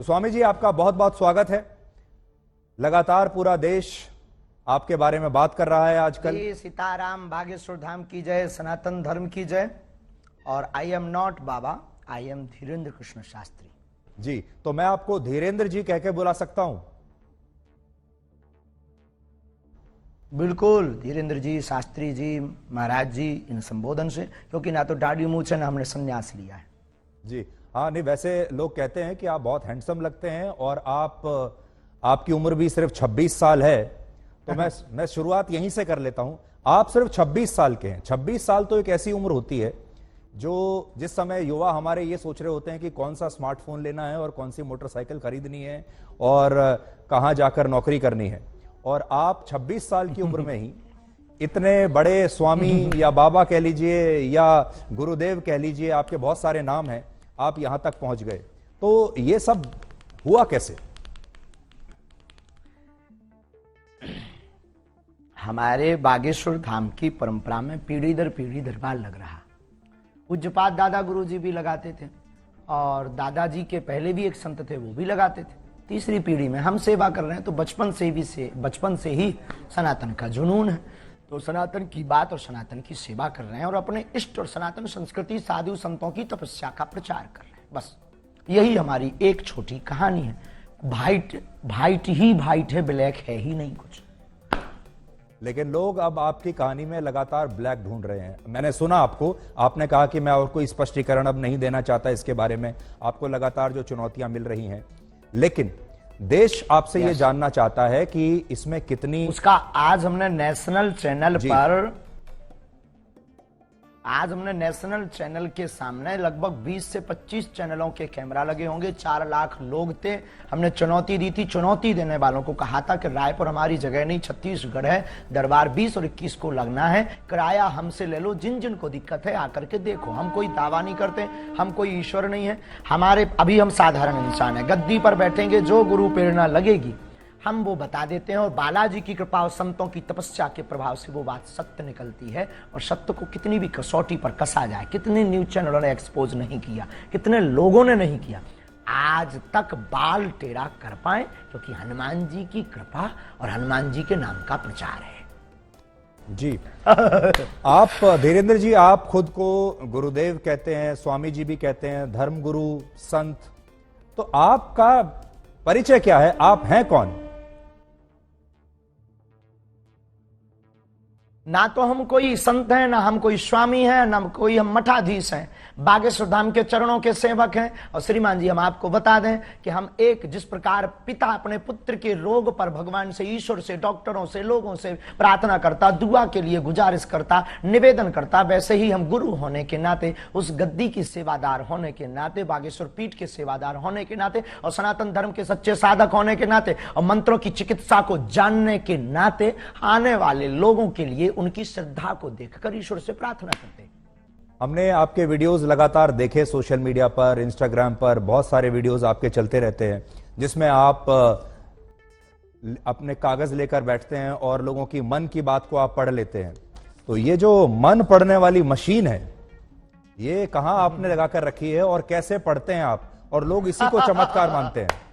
स्वामी जी, आपका बहुत बहुत स्वागत है। लगातार पूरा देश आपके बारे में बात कर रहा है आजकल। सीताराम, बागेश्वर धाम की जय, सनातन धर्म की जय। और I am not baba, I am Dhirendra Krishna Shastri ji. तो मैं आपको धीरेन्द्र जी कह के बुला सकता हूं? बिल्कुल, धीरेन्द्र जी, शास्त्री जी, महाराज जी, इन संबोधन से, क्योंकि ना तो दाढ़ी मूंछ है ना हमने संन्यास लिया है जी। हाँ, नहीं, वैसे लोग कहते हैं कि आप बहुत हैंडसम लगते हैं और आपकी उम्र भी सिर्फ 26 साल है। तो मैं शुरुआत यहीं से कर लेता हूं। आप सिर्फ 26 साल के हैं। 26 साल तो एक ऐसी उम्र होती है जो जिस समय युवा हमारे ये सोच रहे होते हैं कि कौन सा स्मार्टफोन लेना है और कौन सी मोटरसाइकिल खरीदनी है और कहां जाकर नौकरी करनी है, और आप 26 साल की उम्र में ही इतने बड़े स्वामी या बाबा कह लीजिए या गुरुदेव कह लीजिए, आपके बहुत सारे नाम हैं, आप यहां तक पहुंच गए। तो ये सब हुआ कैसे? हमारे बागेश्वर धाम की परंपरा में पीढ़ी दर पीढ़ी दरबार लग रहा। पूज्यपाद दादा गुरु जी भी लगाते थे और दादाजी के पहले भी एक संत थे, वो भी लगाते थे। तीसरी पीढ़ी में हम सेवा कर रहे हैं, तो बचपन से ही सनातन का जुनून है। तो सनातन की बात और सनातन की सेवा कर रहे हैं और अपने इष्ट और सनातन संस्कृति, साधु संतों की तपस्या का प्रचार कर रहे हैं। बस यही हमारी एक छोटी कहानी है। वाइट ही वाइट है, ब्लैक है ही नहीं कुछ। लेकिन लोग अब आपकी कहानी में लगातार ब्लैक ढूंढ रहे हैं। मैंने सुना आपने कहा कि मैं और कोई स्पष्टीकरण अब नहीं देना चाहता इसके बारे में। आपको लगातार जो चुनौतियां मिल रही हैं, लेकिन देश आपसे ये जानना चाहता है कि इसमें कितनी उसका आज हमने नेशनल चैनल के सामने लगभग 20 से 25 चैनलों के कैमरा लगे होंगे। 4 लाख लोग थे। हमने चुनौती दी थी, चुनौती देने वालों को कहा था कि रायपुर हमारी जगह नहीं, छत्तीसगढ़ है, दरबार 20 और 21 को लगना है, किराया हमसे ले लो, जिन जिन को दिक्कत है आकर के देखो। हम कोई दावा नहीं करते, हम कोई ईश्वर नहीं है, अभी हम साधारण इंसान है। गद्दी पर बैठेंगे, जो गुरु प्रेरणा लगेगी हम वो बता देते हैं, और बालाजी की कृपा और संतों की तपस्या के प्रभाव से वो बात सत्य निकलती है। और सत्य को कितनी भी कसौटी पर कसा जाए, कितने न्यूज चैनलों ने एक्सपोज नहीं किया, कितने लोगों ने नहीं किया, आज तक बाल टेढ़ा कर पाए, क्योंकि हनुमान जी की कृपा और हनुमान जी के नाम का प्रचार है जी। आप धीरेन्द्र जी, आप खुद को गुरुदेव कहते हैं, स्वामी जी भी कहते हैं, धर्मगुरु, संत। तो आपका परिचय क्या है? आप हैं कौन? ना तो हम कोई संत हैं, ना हम कोई स्वामी हैं, ना कोई हम मठाधीश हैं। बागेश्वर धाम के चरणों के सेवक हैं। और श्रीमान जी, हम आपको बता दें कि हम जिस प्रकार पिता अपने पुत्र के रोग पर भगवान से, ईश्वर से, डॉक्टरों से, लोगों से प्रार्थना करता, दुआ के लिए गुजारिश करता, निवेदन करता, वैसे ही हम गुरु होने के नाते, उस गद्दी की सेवादार होने के नाते, बागेश्वर पीठ के सेवादार होने के नाते, और सनातन धर्म के सच्चे साधक होने के नाते, और मंत्रों की चिकित्सा को जानने के नाते, आने वाले लोगों के लिए उनकी श्रद्धा को देखकर ईश्वर से प्रार्थना करते हैं। हमने आपके वीडियोस लगातार देखे, सोशल मीडिया पर, इंस्टाग्राम पर बहुत सारे वीडियोस आपके चलते रहते हैं, जिसमें आप अपने कागज लेकर बैठते हैं और लोगों की मन की बात को आप पढ़ लेते हैं। तो ये जो मन पढ़ने वाली मशीन है, ये कहां आपने लगाकर रखी है और कैसे पढ़ते हैं आप, और लोग इसी को चमत्कार मानते हैं?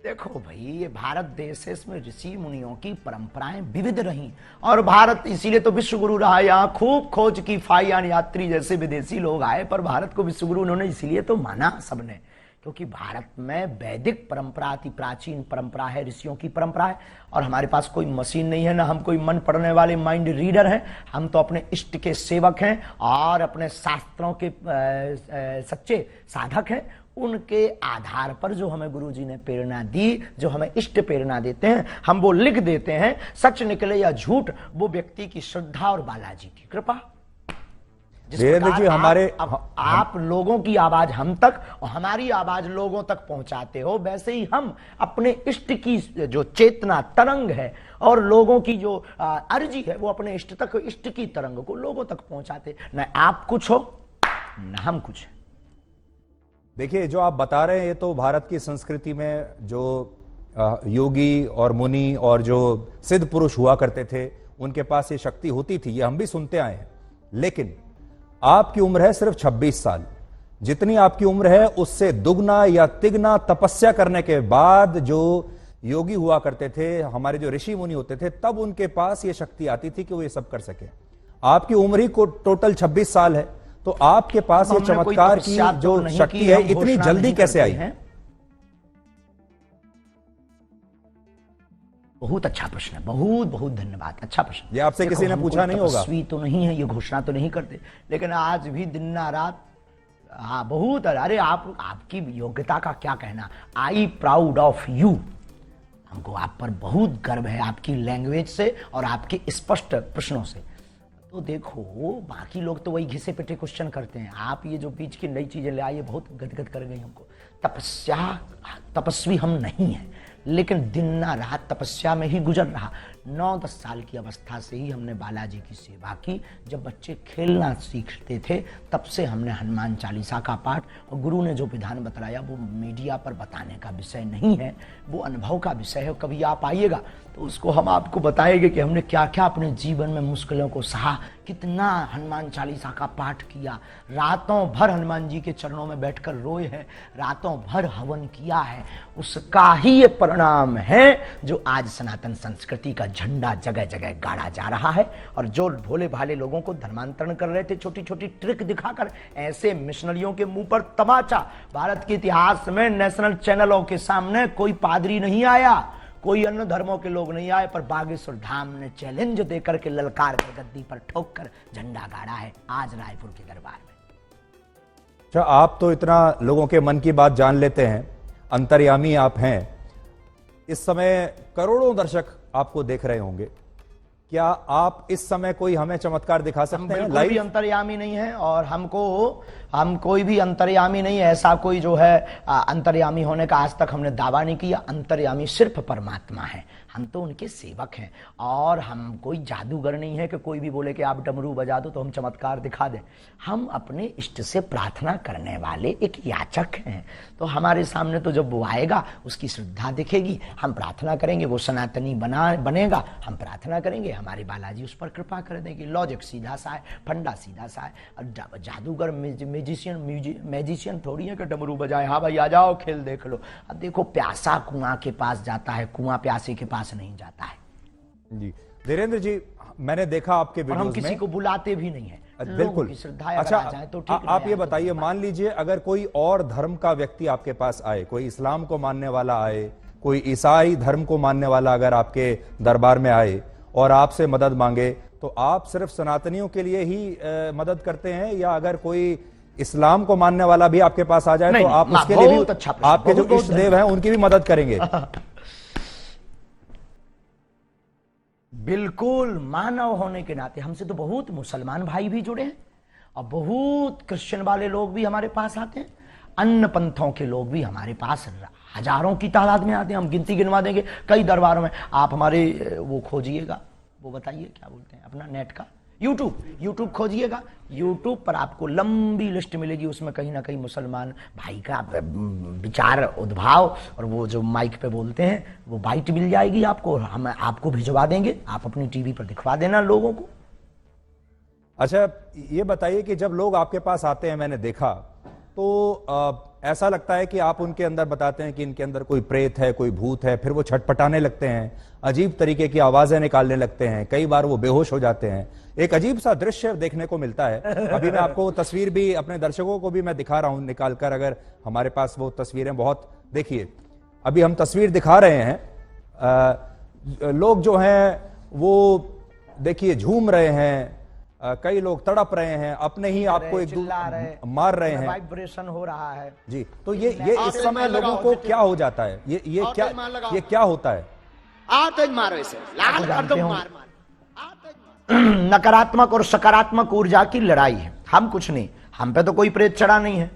देखो भाई, ये भारत देश है, इसमें ऋषि मुनियों की परंपराएं विविध रही, और भारत इसीलिए तो विश्व गुरु रहा। यहाँ खूब खोज की फाइयान यात्री जैसे विदेशी लोग आए, पर भारत को विश्व गुरु उन्होंने इसीलिए तो माना सबने, क्योंकि भारत में वैदिक परंपरा अति प्राचीन परंपरा है, ऋषियों की परंपरा है। और हमारे पास कोई मशीन नहीं है, ना हम कोई मन पढ़ने वाले माइंड रीडर हैं। हम तो अपने इष्ट के सेवक हैं और अपने शास्त्रों के सच्चे साधक हैं। उनके आधार पर जो हमें गुरुजी ने प्रेरणा दी, जो हमें इष्ट प्रेरणा देते हैं, हम वो लिख देते हैं। सच निकले या झूठ, वो व्यक्ति की श्रद्धा और बालाजी की कृपा। धीरेन्द्र जी, आप लोगों की आवाज हम तक और हमारी आवाज लोगों तक पहुंचाते हो, वैसे ही हम अपने इष्ट की जो चेतना तरंग है और लोगों की जो अर्जी है, वो अपने इष्ट तक, इष्ट की तरंग को लोगों तक पहुंचाते। न आप कुछ हो, न हम कुछ। देखिए, जो आप बता रहे हैं, ये तो भारत की संस्कृति में जो योगी और मुनि और जो सिद्ध पुरुष हुआ करते थे, उनके पास ये शक्ति होती थी, ये हम भी सुनते आए हैं। लेकिन आपकी उम्र है सिर्फ 26 साल। जितनी आपकी उम्र है उससे दुगना या तिगना तपस्या करने के बाद जो योगी हुआ करते थे, हमारे जो ऋषि मुनि होते थे, तब उनके पास ये शक्ति आती थी कि वो ये सब कर सके। आपकी उम्र ही को टोटल 26 साल है, तो आपके पास ये चमत्कार की जो शक्ति है इतनी जल्दी कैसे आई? बहुत अच्छा प्रश्न है, बहुत बहुत धन्यवाद, अच्छा प्रश्न। ये आपसे किसी ने पूछा नहीं होगा। तपस्वी तो नहीं है, ये घोषणा तो नहीं करते, लेकिन आज भी दिन रात, हाँ बहुत। अरे आपकी योग्यता का क्या कहना, आई प्राउड ऑफ यू। हमको आप पर बहुत गर्व है, आपकी लैंग्वेज से और आपके स्पष्ट प्रश्नों से। तो देखो, बाकी लोग तो वही घिसे पिटे क्वेश्चन करते हैं, आप ये जो बीच की नई चीजें ले आइए बहुत गदगद कर गई हमको। तपस्वी हम नहीं हैं, लेकिन दिन रात तपस्या में ही गुजर रहा। 9-10 साल की अवस्था से ही हमने बालाजी की सेवा की। जब बच्चे खेलना सीखते थे तब से हमने हनुमान चालीसा का पाठ, और गुरु ने जो विधान बताया वो मीडिया पर बताने का विषय नहीं है, वो अनुभव का विषय है। कभी आप आइएगा तो उसको हम आपको बताएंगे कि हमने क्या क्या अपने जीवन में मुश्किलों को सहा, कितना हनुमान चालीसा का पाठ किया, रातों भर हनुमान जी के चरणों में बैठकर रोए हैं, रातों भर हवन किया है। उसका ही ये परिणाम है जो आज सनातन संस्कृति का झंडा जगह जगह गाड़ा जा रहा है। और जो भोले भाले लोगों को धर्मांतरण कर रहे थे छोटी छोटी ट्रिक दिखाकर, ऐसे मिशनरियों के मुंह पर तमाचा। भारत के इतिहास में नेशनल चैनलों के सामने कोई पादरी नहीं आया, कोई अन्य धर्मों के लोग नहीं आए, पर बागेश्वर धाम ने चैलेंज देकर के ललकार कर गद्दी पर ठोक कर झंडा गाड़ा है आज रायपुर के दरबार में। अच्छा, आप तो इतना लोगों के मन की बात जान लेते हैं, अंतर्यामी आप हैं। इस समय करोड़ों दर्शक आपको देख रहे होंगे, क्या आप इस समय कोई हमें चमत्कार दिखा सकते हैं? कोई भी अंतर्यामी नहीं है, और हम कोई भी अंतर्यामी नहीं है। ऐसा कोई जो है अंतर्यामी होने का आज तक हमने दावा नहीं किया। अंतर्यामी सिर्फ परमात्मा है, हम तो उनके सेवक हैं। और हम कोई जादूगर नहीं है कि कोई भी बोले कि आप डमरू बजा दो तो हम चमत्कार दिखा दें। हम अपने इष्ट से प्रार्थना करने वाले एक याचक हैं। तो हमारे सामने तो जब वो आएगा उसकी श्रद्धा दिखेगी, हम प्रार्थना करेंगे, वो सनातनी बनेगा, हम प्रार्थना करेंगे, हमारे बालाजी उस पर कृपा कर देंगे। लॉजिक सीधा सा है, फंडा सीधा सा है। जादूगर मैजिशियन थोड़ी है कि डमरू बजाए, हाँ भाई आ जाओ खेल देख लो। अब देखो, प्यासा कुआं के पास जाता है, कुआं प्यासे के पास नहीं जाता है। जी धीरेन्द्र जी, मैंने देखा आपके वीडियोस में, हम किसी को बुलाते भी नहीं है, बिल्कुल। की श्रद्धा अच्छा, जाए तो ठीक। आप ये बताइए, मान लीजिए अगर कोई और धर्म का व्यक्ति आपके पास आए, कोई इस्लाम को मानने वाला आए, कोई ईसाई धर्म को मानने वाला अगर आपके दरबार में आए और आपसे मदद मांगे, तो आप सिर्फ सनातनियों के लिए ही मदद करते हैं, या अगर कोई इस्लाम को मानने वाला भी आपके पास आ जाए तो आप उसके लिए भी, अच्छा आपके जो इष्ट देव हैं उनकी भी मदद करेंगे? बिल्कुल, मानव होने के नाते हमसे तो बहुत मुसलमान भाई भी जुड़े हैं, और बहुत क्रिश्चियन वाले लोग भी हमारे पास आते हैं, अन्य पंथों के लोग भी हमारे पास हजारों की तादाद में आते हैं। हम गिनती गिनवा देंगे कई दरबारों में। आप हमारे वो खोजिएगा, वो बताइए क्या बोलते हैं अपना नेट का, यूट्यूब खोजिएगा, यूट्यूब पर आपको लंबी लिस्ट मिलेगी। उसमें कहीं ना कहीं मुसलमान भाई का विचार उद्भाव और वो जो माइक पे बोलते हैं वो बाइट मिल जाएगी आपको, हम आपको भिजवा देंगे, आप अपनी टीवी पर दिखवा देना लोगों को। अच्छा, ये बताइए कि जब लोग आपके पास आते हैं, मैंने देखा तो ऐसा लगता है कि आप उनके अंदर बताते हैं कि इनके अंदर कोई प्रेत है, कोई भूत है, फिर वो छटपटाने लगते हैं, अजीब तरीके की आवाजें निकालने लगते हैं, कई बार वो बेहोश हो जाते हैं। एक अजीब सा दृश्य देखने को मिलता है। अभी मैं आपको तस्वीर भी, अपने दर्शकों को भी मैं दिखा रहा हूं निकालकर, अगर हमारे पास वो तस्वीरें, बहुत देखिए, अभी हम तस्वीर दिखा रहे हैं। लोग जो हैं वो देखिए झूम रहे हैं, कई लोग तड़प रहे हैं, अपने ही आपको एक मार रहे हैं, वाइब्रेशन हो रहा है जी। तो ये इस समय लोगों को क्या हो जाता है, ये क्या होता है? नकारात्मक और सकारात्मक ऊर्जा की लड़ाई है। हम कुछ नहीं, हम पे तो कोई प्रेत चढ़ा नहीं है।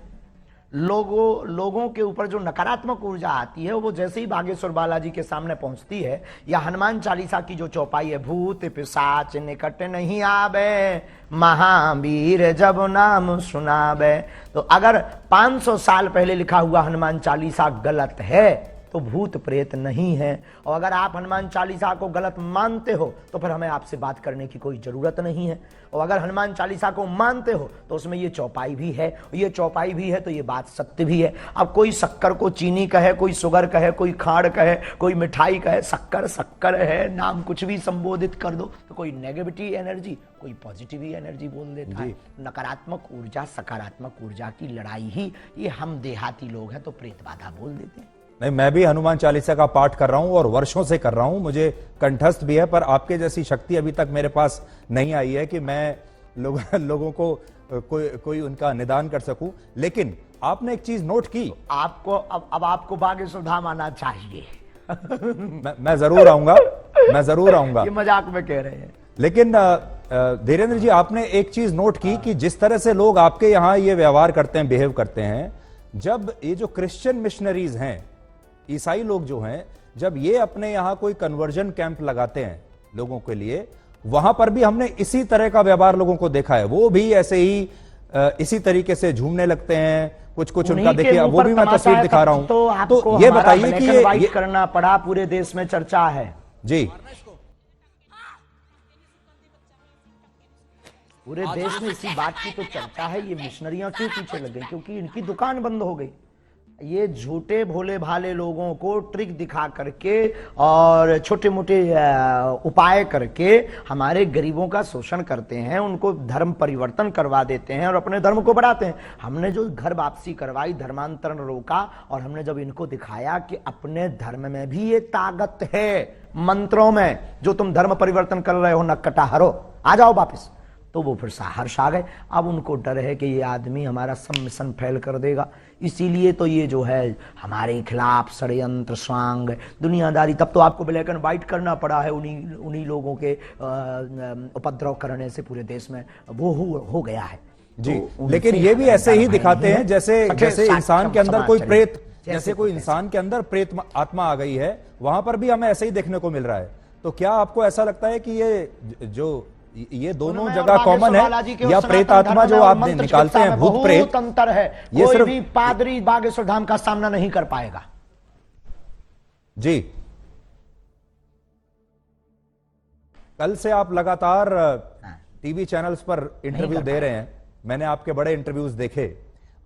लोगों के ऊपर जो नकारात्मक ऊर्जा आती है वो जैसे ही बागेश्वर बालाजी के सामने पहुंचती है, या हनुमान चालीसा की जो चौपाई है, भूत पिशाच निकट नहीं आवे, महावीर जब नाम सुनावे। तो अगर 500 साल पहले लिखा हुआ हनुमान चालीसा गलत है तो भूत प्रेत नहीं है। और अगर आप हनुमान चालीसा को गलत मानते हो तो फिर हमें आपसे बात करने की कोई जरूरत नहीं है। और अगर हनुमान चालीसा को मानते हो तो उसमें ये चौपाई भी है, ये चौपाई भी है तो ये बात सत्य भी है। अब कोई शक्कर को चीनी कहे, कोई शुगर कहे, कोई खाड़ कहे, कोई मिठाई कहे, शक्कर शक्कर है, नाम कुछ भी संबोधित कर दो, तो कोई नेगेटिविटी एनर्जी, कोई पॉजिटिव एनर्जी बोल देता है। नकारात्मक ऊर्जा सकारात्मक ऊर्जा की लड़ाई ही ये हम देहाती लोग हैं तो प्रेत बाधा बोल देते हैं। नहीं, मैं भी हनुमान चालीसा का पाठ कर रहा हूं और वर्षों से कर रहा हूं, मुझे कंठस्थ भी है, पर आपके जैसी शक्ति अभी तक मेरे पास नहीं आई है कि मैं लोगों को कोई उनका निदान कर सकूं। लेकिन आपने एक चीज नोट की, आपको अब आपको बागेश्वर धाम आना चाहिए। मैं जरूर आऊंगा, मैं जरूर आऊंगा। ये मजाक में कह रहे हैं। लेकिन धीरेन्द्र जी, आपने एक चीज नोट की कि जिस तरह से लोग आपके यहां ये व्यवहार करते हैं, बिहेव करते हैं, जब ये जो क्रिश्चियन मिशनरीज हैं, ईसाई लोग जो हैं, जब ये अपने यहां कोई कन्वर्जन कैंप लगाते हैं लोगों के लिए, वहां पर भी हमने इसी तरह का व्यवहार लोगों को देखा है। वो भी ऐसे ही इसी तरीके से झूमने लगते हैं, कुछ उनका देखिए, वो भी मैं तस्वीर दिखा रहा हूं। तो ये बताइए कि ये करना पड़ा, पूरे देश में चर्चा है जी, पूरे देश में इसी बात की तो चर्चा है। ये मिशनरियां क्यों पीछे लग गई? क्योंकि इनकी दुकान बंद हो गई। ये झूठे भोले भाले लोगों को ट्रिक दिखा करके और छोटे मोटे उपाय करके हमारे गरीबों का शोषण करते हैं, उनको धर्म परिवर्तन करवा देते हैं और अपने धर्म को बढ़ाते हैं। हमने जो घर वापसी करवाई, धर्मांतरण रोका, और हमने जब इनको दिखाया कि अपने धर्म में भी ये ताकत है, मंत्रों में, जो तुम धर्म परिवर्तन कर रहे हो नक्कटाहरो, आ जाओ वापिस, तो वो फिर हर्ष आ गए। अब उनको डर है कि ये आदमी हमारा सब मिशन फेल कर देगा, इसीलिए तो ये जो है हमारे खिलाफ षड्यंत्र स्वांग दुनियादारी। तब तो आपको ब्लैक एंड व्हाइट करना पड़ा है, उन्हीं लोगों के उपद्रव करने से पूरे देश में वो हो गया है जी। तो लेकिन ये भी ऐसे ही दिखाते हैं जैसे इंसान के अंदर कोई प्रेत, जैसे कोई इंसान के अंदर प्रेत आत्मा आ गई है, वहां पर भी हमें ऐसे ही देखने को मिल रहा है। तो क्या आपको ऐसा लगता है कि ये दोनों जगह कॉमन है, या प्रेत आत्मा जो आप निकालते हैं, भूत प्रेत, अंतर है? ये कोई सिर्फ भी पादरी बागेश्वर धाम का सामना नहीं कर पाएगा जी। कल से आप लगातार टीवी चैनल्स पर इंटरव्यू दे रहे हैं, मैंने आपके बड़े इंटरव्यूज देखे।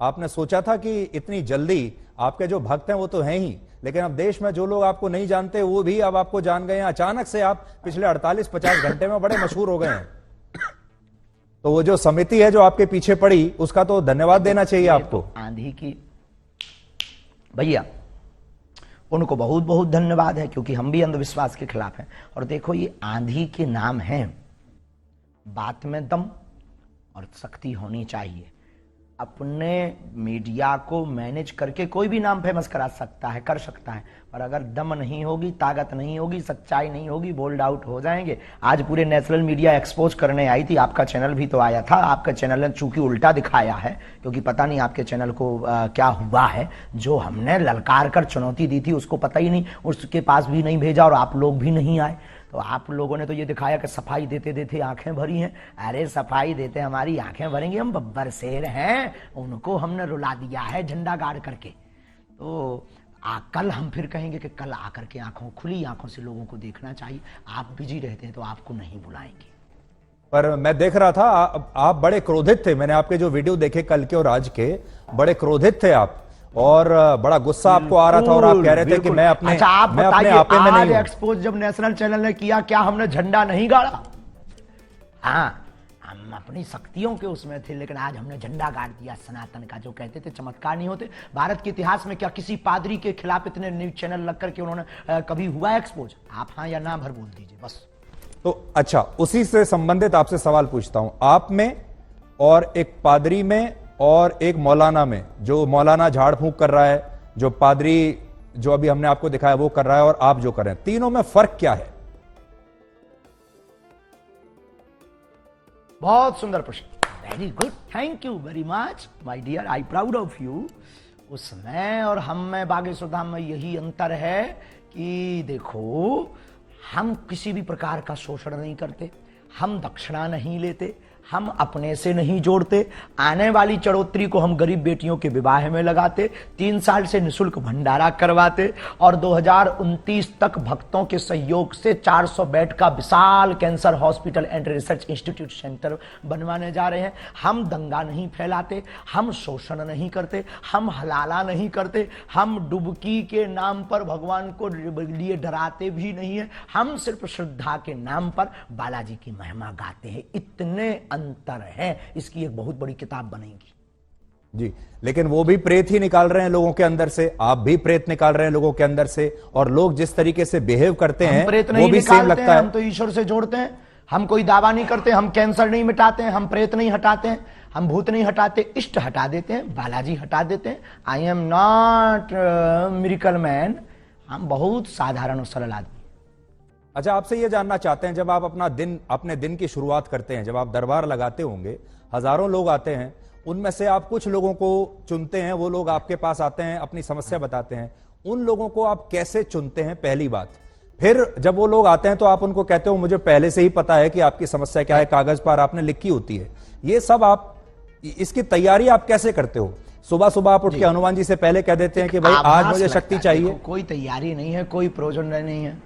आपने सोचा था कि इतनी जल्दी, आपके जो भक्त हैं वो तो हैं ही, लेकिन अब देश में जो लोग आपको नहीं जानते वो भी अब आपको जान गए हैं। अचानक से आप पिछले 48-50 घंटे में बड़े मशहूर हो गए हैं। तो वो जो समिति है जो आपके पीछे पड़ी, उसका तो धन्यवाद देना चाहिए आपको। आंधी की भैया, उनको बहुत बहुत धन्यवाद है, क्योंकि हम भी अंधविश्वास के खिलाफ हैं। और देखो, ये आंधी के नाम हैं, बात में दम और शक्ति होनी चाहिए। अपने मीडिया को मैनेज करके कोई भी नाम फेमस करा सकता है, कर सकता है, पर अगर दम नहीं होगी, ताकत नहीं होगी, सच्चाई नहीं होगी, बोल्ड आउट हो जाएंगे। आज पूरे नेशनल मीडिया एक्सपोज करने आई थी, आपका चैनल भी तो आया था। आपका चैनल ने चूंकि उल्टा दिखाया है, क्योंकि पता नहीं आपके चैनल को क्या हुआ है। जो हमने ललकार कर चुनौती दी थी उसको पता ही नहीं, उसके पास भी नहीं भेजा और आप लोग भी नहीं आए। तो आप लोगों ने तो ये दिखाया कि सफाई देते देते आंखें भरी हैं। अरे सफाई देते हमारी आंखें भरेंगी, हम बब्बर शेर हैं, उनको हमने रुला दिया है झंडा गाड़ करके। तो कल हम फिर कहेंगे कि कल आकर के खुली आंखों से लोगों को देखना चाहिए। आप बिजी रहते हैं तो आपको नहीं बुलाएंगे। पर मैं देख रहा था आप बड़े क्रोधित थे, मैंने आपके जो वीडियो देखे कल के और आज के, बड़े क्रोधित थे आप, और बड़ा गुस्सा आपको आ रहा था, और आप कह रहे थे कि मैं अपने मैं अपने आपे में नहीं हूं। एक्सपोज जब नेशनल चैनल ने किया, क्या हमने झंडा नहीं गाड़ा? हाँ, हम अपनी शक्तियों के उसमें थे, लेकिन आज हमने झंडा गाड़ दिया सनातन का। जो कहते थे चमत्कार नहीं होते, भारत के इतिहास में क्या किसी पादरी के खिलाफ इतने न्यूज चैनल लग करके उन्होंने कभी हुआ एक्सपोज? आप हाँ या ना भर बोल दीजिए बस। तो अच्छा, उसी से संबंधित आपसे सवाल पूछता हूं। आप में और एक पादरी में और एक मौलाना में, जो मौलाना झाड़ फूंक कर रहा है, जो पादरी जो अभी हमने आपको दिखाया वो कर रहा है, और आप जो कर रहे हैं, तीनों में फर्क क्या है? बहुत सुंदर प्रश्न, very good, thank you very much my dear, I proud of you. उसमें और हम में, बागेश्वर धाम में यही अंतर है कि देखो, हम किसी भी प्रकार का शोषण नहीं करते, हम दक्षिणा नहीं लेते, हम अपने से नहीं जोड़ते। आने वाली चढ़ोतरी को हम गरीब बेटियों के विवाह में लगाते, 3 साल से निःशुल्क भंडारा करवाते और 2029 तक भक्तों के सहयोग से 400 बेड का विशाल cancer hospital and research institute centre बनवाने जा रहे हैं। हम दंगा नहीं फैलाते, हम शोषण नहीं करते, हम हलाला नहीं करते, हम डुबकी के नाम पर भगवान को लिए डराते भी नहीं है। हम सिर्फ श्रद्धा के नाम पर बालाजी की महिमा गाते हैं। इतने अंतर है, इसकी एक बहुत बड़ी किताब बनेगी। जी, लेकिन वो भी प्रेत ही निकाल रहे हैं लोगों के अंदर से, आप भी प्रेत निकाल रहे हैं लोगों के अंदर से, और लोग जिस तरीके से बिहेव करते हैं वो भी सेम लगता है। हम तो ईश्वर से जोड़ते हैं, हम कोई दावा नहीं करते, हम कैंसर नहीं मिटाते हैं, हम प्रेत नहीं हटाते हैं, हम भूत नहीं हटाते, इष्ट हटा देते हैं, बालाजी हटा देते हैं। आई एम नॉट मिरेकल मैन, हम बहुत साधारण और सरल आदमी। अच्छा, आपसे ये जानना चाहते हैं, जब आप अपने दिन की शुरुआत करते हैं, जब आप दरबार लगाते होंगे, हजारों लोग आते हैं, उनमें से आप कुछ लोगों को चुनते हैं, वो लोग आपके पास आते हैं, अपनी समस्या बताते हैं, उन लोगों को आप कैसे चुनते हैं? पहली बात। फिर जब वो लोग आते हैं तो आप उनको कहते हो मुझे पहले से ही पता है कि आपकी समस्या क्या है, कागज पर आपने लिखी होती है। ये सब आप, इसकी तैयारी आप कैसे करते हो? सुबह सुबह आप उठ के हनुमान जी से पहले कह देते हैं कि भाई आज मुझे शक्ति चाहिए? कोई तैयारी नहीं है, कोई प्रयोजन नहीं है।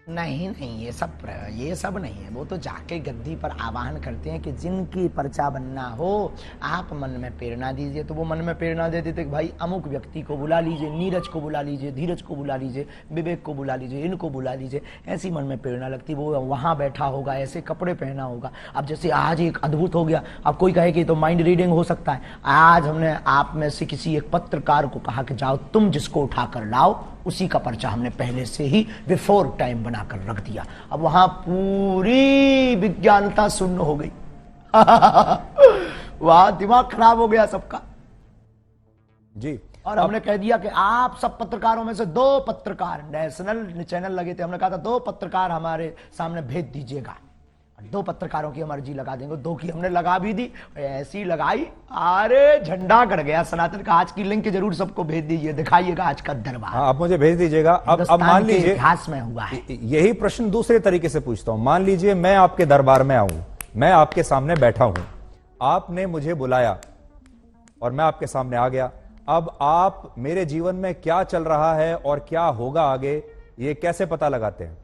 नहीं, ये सब नहीं है। वो तो जाके गद्दी पर आवाहन करते हैं कि जिनकी पर्चा बनना हो आप मन में प्रेरणा दीजिए। तो वो मन में प्रेरणा दे देते कि भाई अमुक व्यक्ति को बुला लीजिए, नीरज को बुला लीजिए, धीरज को बुला लीजिए, विवेक को बुला लीजिए, इनको बुला लीजिए। ऐसी मन में प्रेरणा लगती, वो वहां बैठा होगा, ऐसे कपड़े पहना होगा। अब जैसे आज एक अद्भुत हो गया, अब कोई कहे कि तो माइंड रीडिंग हो सकता है। आज हमने आप में से किसी एक पत्रकार को कहा कि जाओ तुम जिसको उठाकर लाओ, उसी का पर्चा हमने पहले से ही बिफोर टाइम बनाकर रख दिया। अब वहां पूरी विज्ञानता शून्य हो गई। वहां दिमाग खराब हो गया सबका जी। और हमने कह दिया कि आप सब पत्रकारों में से 2 पत्रकार, नेशनल चैनल लगे थे, हमने कहा था 2 पत्रकार हमारे सामने भेज दीजिएगा। 2 पत्रकारों की हम अर्जी लगा देंगे। 2 की हमने लगा भी दी, ऐसी लगाई, अरे झंडा गड़ गया सनातन का। आज की लिंक जरूर सबको भेज दीजिए, दिखाइएगा आज का दरबार। हाँ, आप मुझे भेज दीजिएगा। अब मान लीजिए इतिहास में हुआ है। यही प्रश्न दूसरे तरीके से पूछता हूं। मान लीजिए मैं आपके दरबार में आऊं, मैं आपके सामने बैठा हूं, आपने मुझे बुलाया और मैं आपके सामने आ गया। अब आप मेरे जीवन में क्या चल रहा है और क्या होगा आगे, ये कैसे पता लगाते हैं?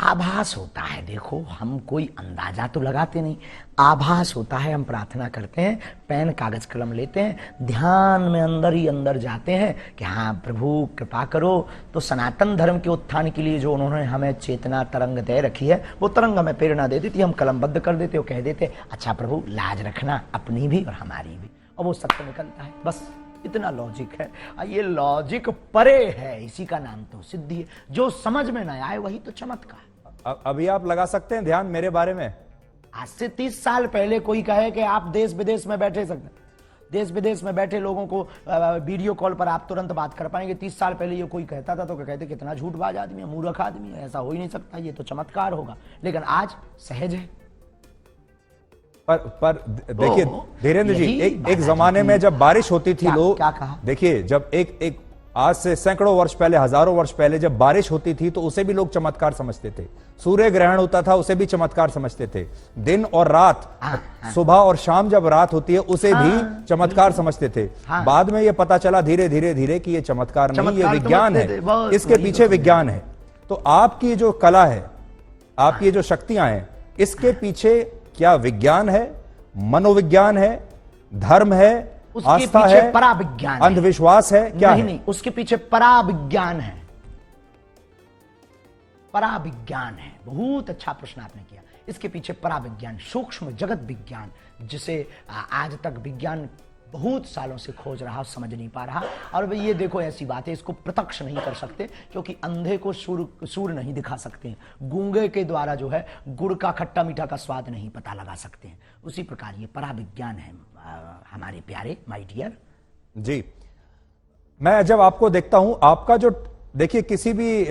आभास होता है। देखो, हम कोई अंदाजा तो लगाते नहीं, आभास होता है। हम प्रार्थना करते हैं, पेन कागज कलम लेते हैं, ध्यान में अंदर ही अंदर जाते हैं कि हाँ प्रभु कृपा करो। तो सनातन धर्म के उत्थान के लिए जो उन्होंने हमें चेतना तरंग दे रखी है, वो तरंग हमें प्रेरणा दे देती, हम कलमबद्ध कर देते हो, कह देते अच्छा प्रभु लाज रखना अपनी भी और हमारी भी, और वो सत्य निकलता है। बस इतना लॉजिक है। ये लॉजिक परे है, इसी का नाम तो सिद्धि है। जो समझ में ना आए वही तो चमत्कार। अभी आप लगा सकते हैं ध्यान मेरे बारे में? आज से 30 साल पहले कोई कहे कि आप देश विदेश में बैठे सकते, देश विदेश में बैठे लोगों को वीडियो कॉल पर आप तुरंत बात कर पाएंगे। 30 साल पहले ये कोई कहता था तो कहते कितना झूठबाज आदमी है, मूर्ख आदमी है, ऐसा हो ही नहीं सकता, ये तो चमत्कार होगा। लेकिन आज सहज है। पर देखिए धीरेन्द्र जी, एक जमाने में जब बारिश होती थी, लोग क्या कहा, देखिए जब एक आज से सैकड़ों वर्ष पहले, हजारों वर्ष पहले जब बारिश होती थी तो उसे भी लोग चमत्कार समझते थे। सूर्य ग्रहण होता था उसे भी चमत्कार समझते थे। दिन और रात, सुबह और शाम जब रात होती है उसे भी चमत्कार समझते थे। बाद में ये पता चला धीरे धीरे धीरे कि ये चमत्कार नहीं, ये विज्ञान है, इसके पीछे विज्ञान है। तो आपकी जो कला है, आपकी जो शक्तियां हैं, इसके पीछे क्या विज्ञान है, मनोविज्ञान है, धर्म है, आस्था है, पराविज्ञान, अंधविश्वास है, क्या नहीं, उसके पीछे पराविज्ञान है। पराविज्ञान है। बहुत अच्छा प्रश्न आपने किया। इसके पीछे पराविज्ञान, सूक्ष्म जगत विज्ञान, जिसे आज तक विज्ञान बहुत सालों से खोज रहा, समझ नहीं पा रहा। और ये देखो ऐसी बात है, इसको प्रत्यक्ष नहीं कर सकते क्योंकि अंधे को सूर नहीं दिखा सकते हैं, गूंगे के द्वारा जो है गुड़ का खट्टा मीठा का स्वाद नहीं पता लगा सकते हैं। उसी प्रकार ये पराविज्ञान है हमारे प्यारे माय डियर जी। मैं जब आपको देखता हूं, आपका जो, देखिए किसी भी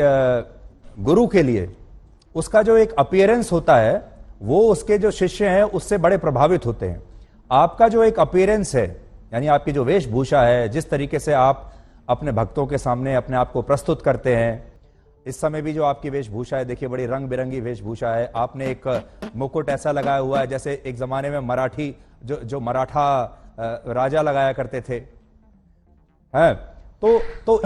गुरु के लिए उसका जो एक अपीयरेंस होता है, वो उसके जो शिष्य हैं उससे बड़े प्रभावित होते हैं। आपका जो एक अपीयरेंस है, यानी आपकी जो वेशभूषा है, जिस तरीके से आप अपने भक्तों के सामने अपने आप को प्रस्तुत करते हैं, इस समय भी जो आपकी वेशभूषा है, देखिए बड़ी रंग बिरंगी वेशभूषा है। आपने एक मुकुट ऐसा लगाया हुआ है जैसे एक जमाने में मराठी जो मराठा राजा लगाया करते थे, हैं? तो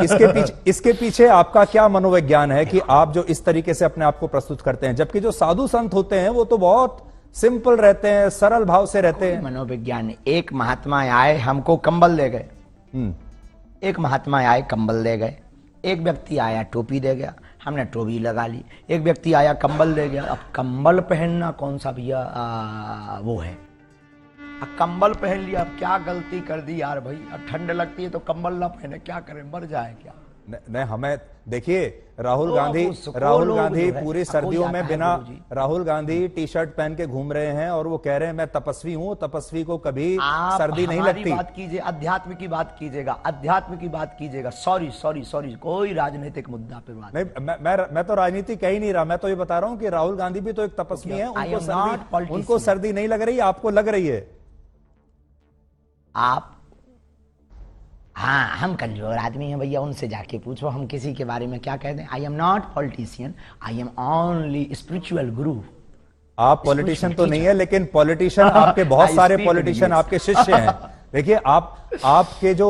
इसके पीछे आपका क्या मनोविज्ञान है कि आप जो इस तरीके से अपने आप को प्रस्तुत करते हैं, जबकि जो साधु संत होते हैं वो तो बहुत सिंपल रहते हैं, सरल भाव से रहते हैं। मनोविज्ञान, एक महात्मा आए हमको कंबल दे गए, एक महात्मा आए कंबल दे गए, एक व्यक्ति आया टोपी दे गया, हमने टोपी लगा ली, एक व्यक्ति आया कंबल दे गया। अब कंबल पहनना कौन सा भैया वो है, अब कंबल पहन लिया, अब क्या गलती कर दी यार भाई, अब ठंड लगती है तो कंबल ना पहने, क्या करें, मर जाए क्या। नहीं, हमें देखिए राहुल तो गांधी पूरी सर्दियों में बिना राहुल गांधी टी शर्ट पहन के घूम रहे हैं और वो कह रहे हैं मैं तपस्वी हूं, तपस्वी को कभी सर्दी नहीं लगती। बात कीजिए, अध्यात्म की बात कीजिएगा, अध्यात्म की बात कीजिएगा। सॉरी, कोई राजनीतिक मुद्दा पे बात नहीं। मैं तो राजनीति कह ही नहीं रहा, मैं तो ये बता रहा हूं कि राहुल गांधी भी तो एक तपस्वी है, उनको सर्दी नहीं लग रही, आपको लग रही है। आप, हाँ, हम कमजोर आदमी हैं भैया, उनसे जाके पूछो, हम किसी के बारे में क्या कह दें। आई am not politician, I am only spiritual गुरु। आप पॉलिटिशियन तो नहीं है, लेकिन पॉलिटिशियन आपके बहुत सारे पॉलिटिशियन आपके शिष्य हैं। देखिए आपके जो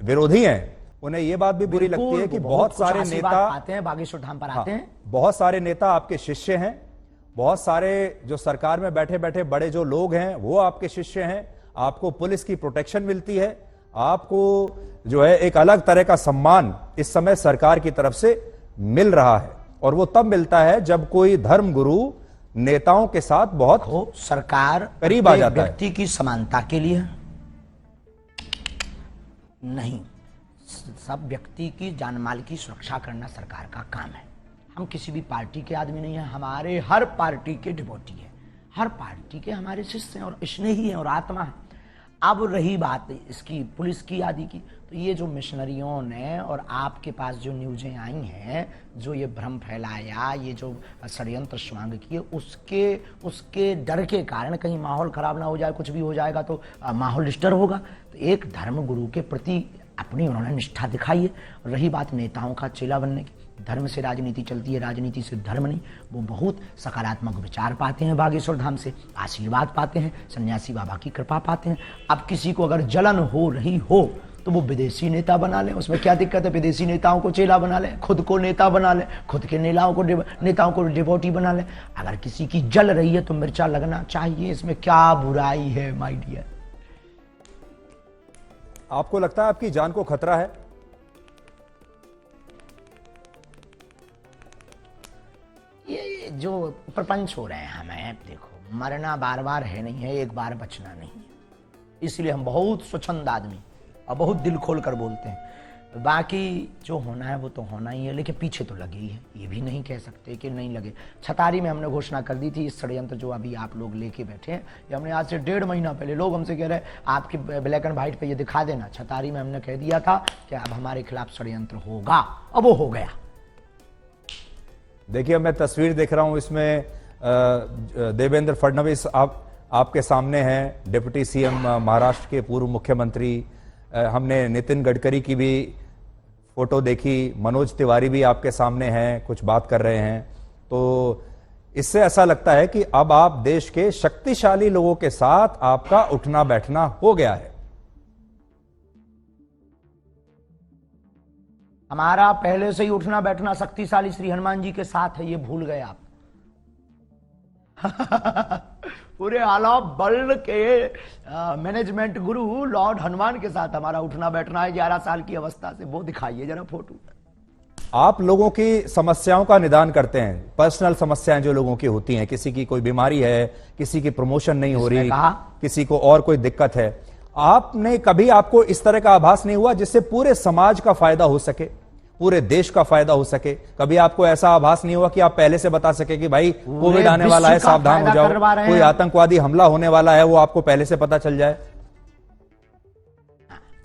विरोधी हैं उन्हें यह बात भी बुरी लगती है कि बहुत सारे नेता आते हैं, बागेश्वर धाम पर आते हैं, बहुत सारे नेता आपके शिष्य हैं, बहुत सारे जो सरकार में बैठे बैठे बड़े जो लोग हैं वो आपके शिष्य हैं, आपको पुलिस की प्रोटेक्शन मिलती है, आपको जो है एक अलग तरह का सम्मान इस समय सरकार की तरफ से मिल रहा है, और वो तब मिलता है जब कोई धर्म गुरु नेताओं के साथ बहुत सरकार करीब आ जाता है। व्यक्ति की समानता के लिए नहीं, सब व्यक्ति की जान माल की सुरक्षा करना सरकार का काम है। हम किसी भी पार्टी के आदमी नहीं है, हमारे हर पार्टी के डिवोटी है, हर पार्टी के हमारे शिष्य हैं और स्नेही हैं और आत्मा है। अब रही बात इसकी पुलिस की आदि की, तो ये जो मिशनरियों ने और आपके पास जो न्यूज़ें आई हैं, जो ये भ्रम फैलाया, ये जो षड्यंत्र स्वांग किए, उसके डर के कारण कहीं माहौल खराब ना हो जाए, कुछ भी हो जाएगा तो माहौल डिस्टर्ब होगा। तो एक धर्म गुरु के प्रति अपनी उन्होंने निष्ठा दिखाई है। रही बात नेताओं का चेला बनने की, धर्म से राजनीति चलती है, राजनीति से धर्म नहीं। वो बहुत सकारात्मक विचार पाते हैं, बागेश्वर धाम से आशीर्वाद पाते हैं, सन्यासी बाबा की कृपा पाते हैं। अब किसी को अगर जलन हो रही हो तो वो विदेशी नेता बना ले, उसमें क्या दिक्कत है, विदेशी नेताओं को चेला बना ले, खुद को नेता बना ले, खुद के नेताओं को डिवोटी बना ले। अगर किसी की जल रही है तो मिर्चा लगना चाहिए, इसमें क्या बुराई है माय डियर। आपको लगता है आपकी जान को खतरा है? ये जो प्रपंच हो रहे हैं हमें, देखो मरना बार बार है नहीं है, एक बार बचना नहीं है, इसलिए हम बहुत स्वच्छंद आदमी और बहुत दिल खोल कर बोलते हैं। बाकी जो होना है वो तो होना ही है, लेकिन पीछे तो लगे ही है, ये भी नहीं कह सकते कि नहीं लगे। छतारी में हमने घोषणा कर दी थी, इस षड्यंत्र जो अभी आप लोग लेके बैठे हैं, ये हमने आज से 1.5 महीना पहले, लोग हमसे कह रहे हैं आपके ब्लैक एंड व्हाइट पे ये दिखा देना। छतारी में हमने कह दिया था कि अब हमारे खिलाफ षड्यंत्र होगा, अब वो हो गया। देखिए मैं तस्वीर देख रहा हूं, इसमें देवेंद्र फडणवीस आपके सामने हैं, डिप्टी सीएम महाराष्ट्र के पूर्व मुख्यमंत्री। हमने नितिन गडकरी की भी फोटो देखी, मनोज तिवारी भी आपके सामने हैं, कुछ बात कर रहे हैं। तो इससे ऐसा लगता है कि अब आप देश के शक्तिशाली लोगों के साथ आपका उठना बैठना हो गया है। हमारा पहले से ही उठना बैठना शक्तिशाली श्री हनुमान जी के साथ है, ये भूल गए आप। पूरे आला वर्ल्ड के मैनेजमेंट गुरु लॉर्ड हनुमान के साथ हमारा उठना बैठना है 11 साल की अवस्था से। वो दिखाइए जरा फोटो। आप लोगों की समस्याओं का निदान करते हैं, पर्सनल समस्याएं जो लोगों की होती हैं, किसी की कोई बीमारी है, किसी की प्रमोशन नहीं हो रही, किसी को और कोई दिक्कत है, आपने कभी आपको इस तरह का आभास नहीं हुआ जिससे पूरे समाज का फायदा हो सके, पूरे देश का फायदा हो सके? कभी आपको ऐसा आभास नहीं हुआ कि आप पहले से बता सके कि भाई कोविड आने वाला है, सावधान हो जाओ, कोई आतंकवादी हमला होने वाला है, वो आपको पहले से पता चल जाए?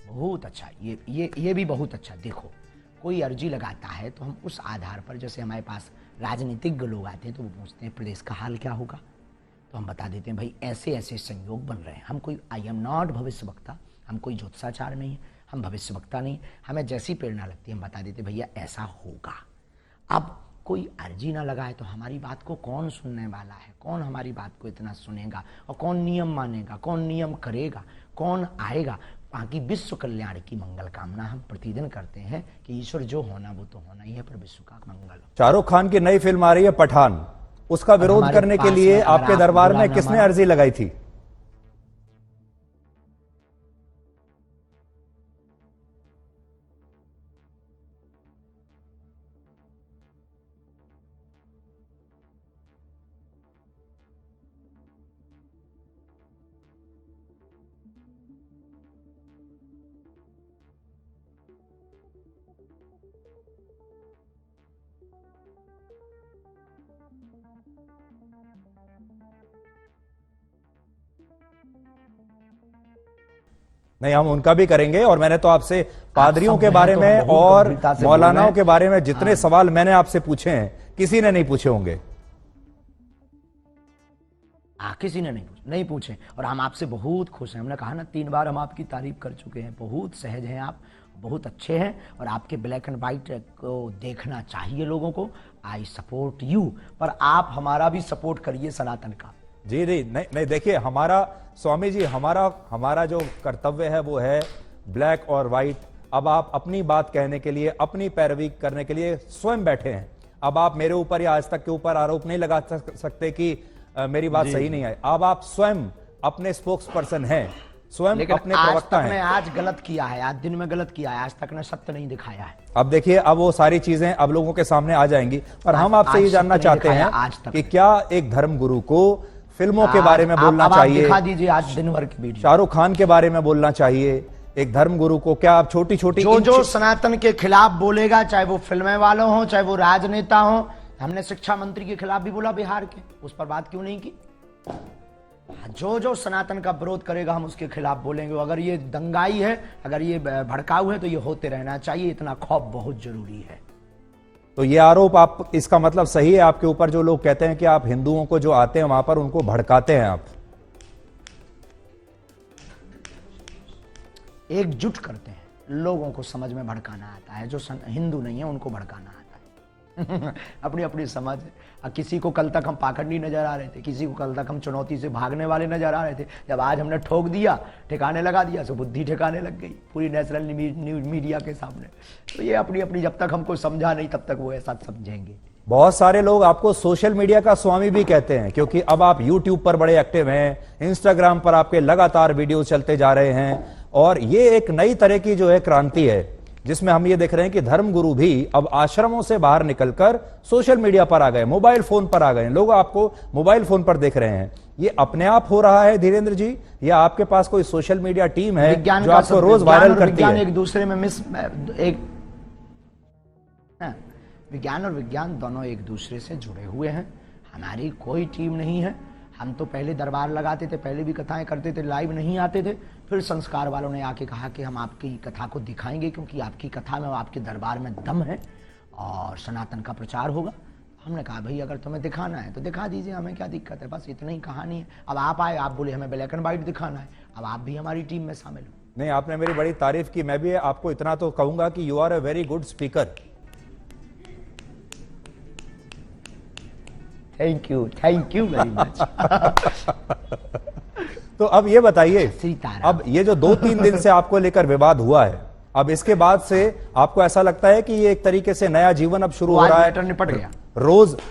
बहुत अच्छा, ये भी बहुत अच्छा। देखो कोई अर्जी लगाता है तो हम उस आधार पर, जैसे हमारे पास राजनीतिज्ञ लोग आते हैं तो वो पूछते हैं प्रदेश का हाल क्या होगा, तो हम बता देते हैं भाई ऐसे ऐसे संयोग बन रहे हैं। हम कोई, आई एम नॉट भविष्य वक्ता, हम कोई ज्योतिषाचार नहीं है, हम भविष्य वक्ता नहीं, हमें जैसी प्रेरणा लगती है हम बता देते भैया ऐसा होगा। अब कोई अर्जी ना लगाए तो हमारी बात को कौन सुनने वाला है, कौन हमारी बात को इतना सुनेगा, और कौन नियम मानेगा, कौन नियम करेगा, कौन आएगा। बाकी विश्व कल्याण की मंगल कामना हम प्रतिदिन करते हैं कि ईश्वर जो होना वो तो होना ही है, पर विश्व का मंगल हो। शाहरुख खान की नई फिल्म आ रही है पठान, उसका विरोध करने के लिए आपके दरबार में किसने अर्जी लगाई थी? नहीं, हम उनका भी करेंगे। और मैंने तो आपसे पादरियों के बारे में और मौलानाओं के बारे में जितने सवाल मैंने आपसे पूछे हैं किसी ने नहीं पूछे होंगे। किसी ने नहीं पूछे। और हम आपसे बहुत खुश हैं। हमने कहा ना 3 बार हम आपकी तारीफ कर चुके हैं। बहुत सहज हैं आप, बहुत अच्छे हैं, और आपके ब्लैक एंड व्हाइट को देखना चाहिए लोगों को। आई सपोर्ट यू, पर आप हमारा भी सपोर्ट करिए सनातन का। जी जी, नहीं देखिए, हमारा स्वामी जी, हमारा जो कर्तव्य है वो है ब्लैक और व्हाइट। अब आप अपनी बात कहने के लिए, अपनी पैरवी करने के लिए स्वयं बैठे हैं। अब आप मेरे ऊपर या आज तक के ऊपर आरोप नहीं लगा सकते कि मेरी बात सही नहीं है। अब आप स्वयं अपने स्पोक्स पर्सन हैं, स्वयं अपने प्रवक्ता हैं। आज गलत किया है, आज दिन में गलत किया है, आज तक ने सत्य नहीं दिखाया है। अब देखिए, अब वो सारी चीजें अब लोगों के सामने आ जाएंगी। और हम आपसे ये जानना चाहते हैं कि क्या एक धर्मगुरु को फिल्मों के बारे में बोलना चाहिए? दिखा दीजिए आज दिन भर की वीडियो। शाहरुख खान के बारे में बोलना चाहिए एक धर्मगुरु को? क्या आप छोटी छोटी जो सनातन के खिलाफ बोलेगा, चाहे वो फिल्में वालों हो, चाहे वो राजनेता हो। हमने शिक्षा मंत्री के खिलाफ भी बोला बिहार के, उस पर बात क्यों नहीं की? जो सनातन का विरोध करेगा हम उसके खिलाफ बोलेंगे। अगर ये दंगाई है, अगर ये भड़काऊ है, तो ये होते रहना चाहिए। इतना खौफ बहुत जरूरी है। तो ये आरोप, आप इसका मतलब सही है आपके ऊपर जो लोग कहते हैं कि आप हिंदुओं को जो आते हैं वहां पर उनको भड़काते हैं? आप एकजुट करते हैं, लोगों को समझ में भड़काना आता है। जो हिंदू नहीं है उनको भड़काना आता है। अपनी अपनी समझ है। किसी को कल तक हम पाखंडी नजर आ रहे थे, किसी को कल तक हम चुनौती से भागने वाले नजर आ रहे थे। जब आज हमने ठोक दिया, ठिकाने लगा दिया, तो बुद्धि ठिकाने लग गई पूरी नेशनल मीडिया के सामने। तो ये अपनी अपनी, जब तक हमको समझा नहीं तब तक वो ऐसा समझेंगे। बहुत सारे लोग आपको सोशल मीडिया का स्वामी भी कहते हैं, क्योंकि अब आप यूट्यूब पर बड़े एक्टिव हैं, इंस्टाग्राम पर आपके लगातार वीडियो चलते जा रहे हैं। और ये एक नई तरह की जो है क्रांति है, जिसमें हम ये देख रहे हैं कि धर्मगुरु भी अब आश्रमों से बाहर निकलकर सोशल मीडिया पर आ गए, मोबाइल फोन पर आ गए। लोग आपको मोबाइल फोन पर देख रहे हैं। ये अपने आप हो रहा है धीरेन्द्र जी, या आपके पास कोई सोशल मीडिया टीम है जो आपको रोज वायरल करती है? एक दूसरे में विज्ञान और विज्ञान दोनों एक दूसरे से जुड़े हुए हैं। हमारी कोई टीम नहीं है। हम तो पहले दरबार लगाते थे, पहले भी कथाएं करते थे, लाइव नहीं आते थे। फिर संस्कार वालों ने आके कहा कि हम आपकी कथा को दिखाएंगे, क्योंकि आपकी कथा में और आपके दरबार में दम है और सनातन का प्रचार होगा। हमने कहा भाई अगर तुम्हें दिखाना है तो दिखा दीजिए, हमें क्या दिक्कत है। बस इतनी ही कहानी है। अब आप आए, आप बोले हमें ब्लैक एंड व्हाइट दिखाना है, अब आप भी हमारी टीम में शामिल हो। नहीं, आपने मेरी बड़ी तारीफ की। मैं भी आपको इतना तो कहूंगा कि you are a very good speaker. Thank you very much. तो अब ये बताइए, अब ये जो 2-3 दिन से आपको लेकर विवाद हुआ है, अब इसके बाद से आपको ऐसा लगता है कि ये एक तरीके से नया जीवन अब शुरू हो रहा है? निपट गया।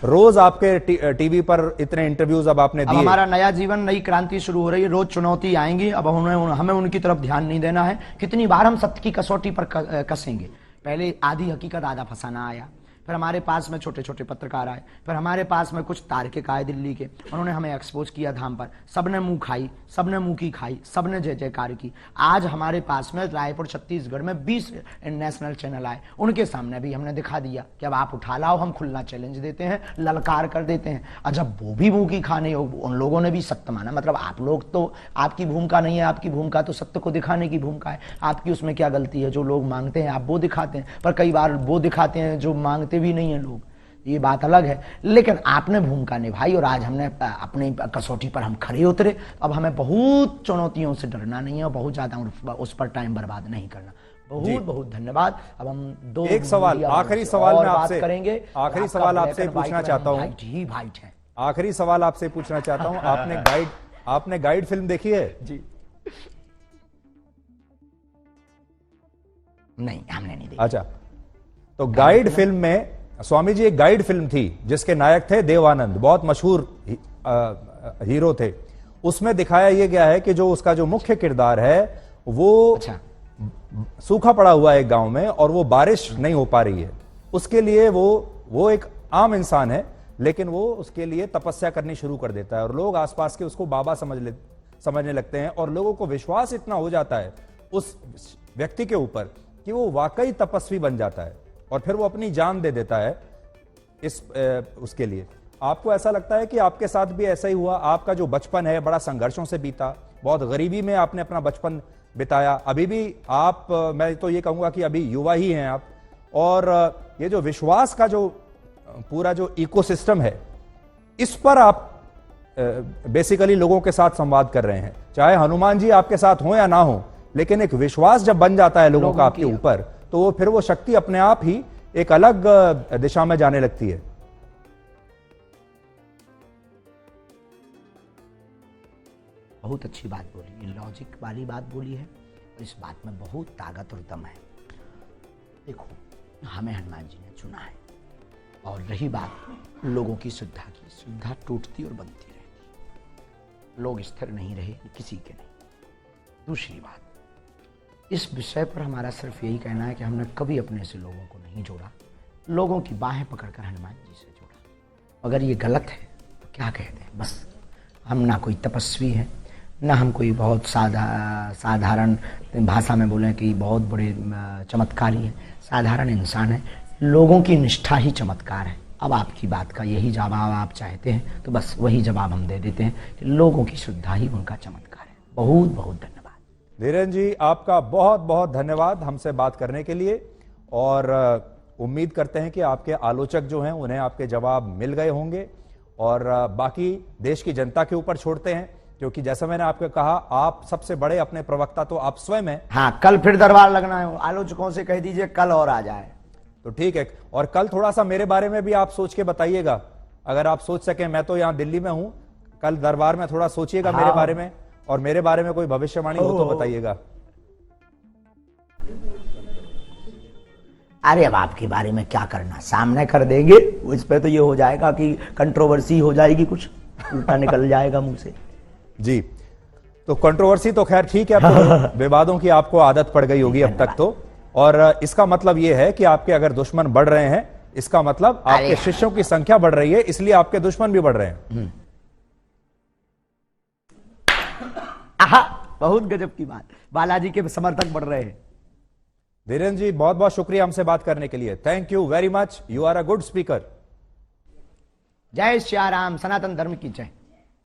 रोज आपके टीवी पर इतने इंटरव्यूज अब आपने दिए। हमारा नया जीवन, नई क्रांति शुरू हो रही है। रोज चुनौती आएंगी। अब हमें उनकी तरफ ध्यान नहीं देना है। कितनी बार हम सत्य की कसौटी पर कसेंगे। पहले आधी हकीकत आधा फसाना आया, फिर हमारे पास में छोटे छोटे पत्रकार आए, फिर हमारे पास में कुछ तार्किक आए दिल्ली के, उन्होंने हमें एक्सपोज किया धाम पर। सबने मुंह खाई, सबने मुंह की खाई, सबने जय जयकार की। आज हमारे पास में रायपुर छत्तीसगढ़ में 20 नेशनल चैनल आए, उनके सामने भी हमने दिखा दिया कि अब आप उठा लाओ। हम खुला चैलेंज देते हैं, ललकार कर देते हैं। और जब वो भी मुंह की खाने, उन लोगों ने भी सत्य माना। मतलब आप लोग तो, आपकी भूमिका नहीं है, आपकी भूमिका तो सत्य को दिखाने की भूमिका है। आपकी उसमें क्या गलती है? जो लोग मांगते हैं आप वो दिखाते हैं, पर कई बार वो दिखाते हैं जो मांगते भी नहीं है लोग। ये बात अलग है। लेकिन आपने भूमिका निभाई और आज हमने अपनी कसौटी पर हम खड़े उतरे। अब हमें बहुत चुनौतियों से डरना नहीं है और बहुत ज्यादा उस पर टाइम बर्बाद नहीं करना। बहुत बहुत धन्यवाद। अब हम दो एक सवाल, मीडिया आखिरी वालों से सवाल और मैं बात आपसे करेंगे। आखिरी आपका सवाल black आपसे and white पूछना में चाहता हूं। वाइट ही वाइट है आखिरी सवाल आपसे पूछना चाहता हूं, आपने गाइड फिल्म देखी है? जी। नहीं, हमने नहीं देखी। अच्छा, तो गाइड फिल्म में स्वामी जी एक गाइड फिल्म थी जिसके नायक थे देव आनंद, बहुत मशहूर हीरो थे। उसमें दिखाया यह गया है कि जो उसका जो मुख्य किरदार है वो अच्छा, सूखा पड़ा हुआ है एक गांव में और वो बारिश नहीं हो पा रही है। उसके लिए वो एक आम इंसान है, लेकिन वो उसके लिए तपस्या करनी शुरू कर देता है और लोग आसपास के उसको बाबा समझने लगते हैं और लोगों को विश्वास इतना हो जाता है उस व्यक्ति के ऊपर कि वो वाकई तपस्वी बन जाता है और फिर वो अपनी जान दे देता है उसके लिए। आपको ऐसा लगता है कि आपके साथ भी ऐसा ही हुआ? आपका जो बचपन है बड़ा संघर्षों से बीता, बहुत गरीबी में आपने अपना बचपन बिताया, अभी भी आप, मैं तो ये कहूंगा कि अभी युवा ही हैं आप, और ये जो विश्वास का जो पूरा जो इकोसिस्टम है, इस पर आप बेसिकली लोगों के साथ संवाद कर रहे हैं। चाहे हनुमान जी आपके साथ हो या ना हो, लेकिन एक विश्वास जब बन जाता है लोगों का आपके ऊपर, तो वो फिर वो शक्ति अपने आप ही एक अलग दिशा में जाने लगती है। बहुत अच्छी बात बोली, ये लॉजिक वाली बात बोली है और इस बात में बहुत ताकत और दम है। देखो, हमें हनुमान जी ने चुना है और रही बात लोगों की श्रद्धा की, श्रद्धा टूटती और बनती रहती, लोग स्थिर नहीं रहे किसी के नहीं। दूसरी बात, इस विषय पर हमारा सिर्फ यही कहना है कि हमने कभी अपने से लोगों को नहीं जोड़ा, लोगों की बाहें पकड़कर हनुमान जी से जोड़ा। अगर ये गलत है तो क्या कहते हैं? बस हम ना कोई तपस्वी हैं, ना हम कोई बहुत साधारण भाषा में बोलें कि बहुत बड़े चमत्कारी हैं, साधारण इंसान है। लोगों की निष्ठा ही चमत्कार है। अब आपकी बात का यही जवाब आप चाहते हैं तो बस वही जवाब हम दे देते हैं कि लोगों की श्रद्धा ही उनका चमत्कार है। बहुत बहुत धन्यवाद धीरेन्द्र जी, आपका बहुत बहुत धन्यवाद हमसे बात करने के लिए, और उम्मीद करते हैं कि आपके आलोचक जो हैं उन्हें आपके जवाब मिल गए होंगे, और बाकी देश की जनता के ऊपर छोड़ते हैं, क्योंकि जैसा मैंने आपको कहा, आप सबसे बड़े अपने प्रवक्ता तो आप स्वयं हैं। हाँ, कल फिर दरबार लगना है, आलोचकों से कह दीजिए कल और आ जाए तो ठीक है। और कल थोड़ा सा मेरे बारे में भी आप सोच के बताइएगा, अगर आप सोच सकें। मैं तो यहां दिल्ली में हूं, कल दरबार में थोड़ा सोचिएगा मेरे बारे में, और मेरे बारे में कोई भविष्यवाणी हो तो बताइएगा। अरे अब आपके बारे में क्या करना, सामने कर देंगे, इस पे तो ये हो जाएगा कि कंट्रोवर्सी हो जाएगी, कुछ उल्टा निकल जाएगा मुंह से। जी, तो कंट्रोवर्सी तो खैर ठीक है, तो विवादों की आपको आदत पड़ गई होगी अब तक तो, और इसका मतलब यह है कि आपके अगर दुश्मन बढ़ रहे हैं, इसका मतलब आपके शिष्यों की संख्या बढ़ रही है, इसलिए आपके दुश्मन भी बढ़ रहे हैं। आहा, बहुत गजब की बात, बालाजी के समर्थक बढ़ रहे हैं। धीरेन्द्र जी, बहुत बहुत शुक्रिया हमसे बात करने के लिए। Thank you very much, you are a good speaker. जय श्री राम, सनातन धर्म की जय।